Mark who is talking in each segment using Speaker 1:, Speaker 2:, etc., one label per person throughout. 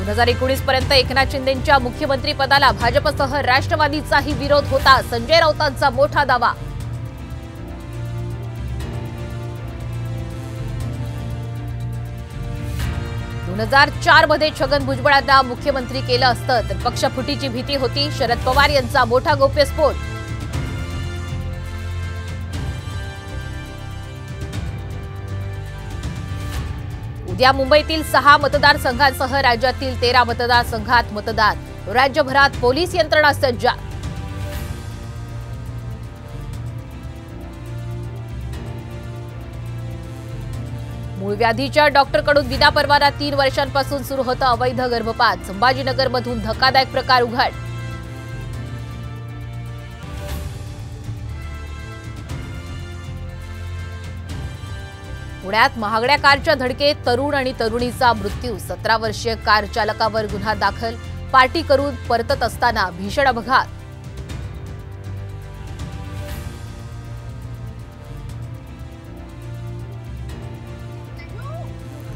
Speaker 1: 2019 पर्यंत एकनाथ शिंदेंच्या मुख्यमंत्री पदाला भाजपसह राष्ट्रवादीचाही विरोध होता। संजय राऊतांचा मोठा दावा। 2004 मध्ये छगन भुजबळांना मुख्यमंत्री केलं असतं तर पक्षफुटीची भीती होती। शरद पवार यांचा मोठा गौप्यस्फोट। उद्या मुंबईतील 6 मतदारसंघांसह राज्यातील 13 मतदारसंघात मतदान। राज्यभरात पोलीस यंत्रणा सज्ज। मूळव्याधीच्या डॉक्टरकडून विनापरवाना 3 वर्षांपासून सुरू होता अवैध गर्भपात। संभाजीनगरमधून धक्कादायक प्रकार उघड। पुण्यात महागड्या कारच्या धडकेत तरुण आणि तरुणीचा मृत्यू। 17 वर्षीय कार चालकावर गुन्हा दाखल। पार्टी करून परतत असताना भीषण अपघात।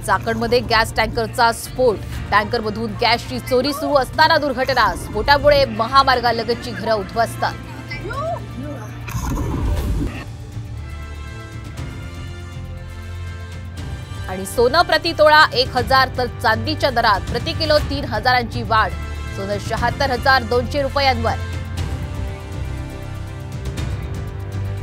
Speaker 1: चाकणमध्ये गॅस टँकरचा स्फोट। टँकरमधून गॅसची चोरी सुरू असताना दुर्घटना। स्फोटामुळे महामार्गालगतची घरं उद्ध्वस्त। आणि सोनं प्रति तोळा 1000 तर चांदीच्या दरात प्रति किलो 3000ची वाढ। सोनं 76,200 रुपयांवर।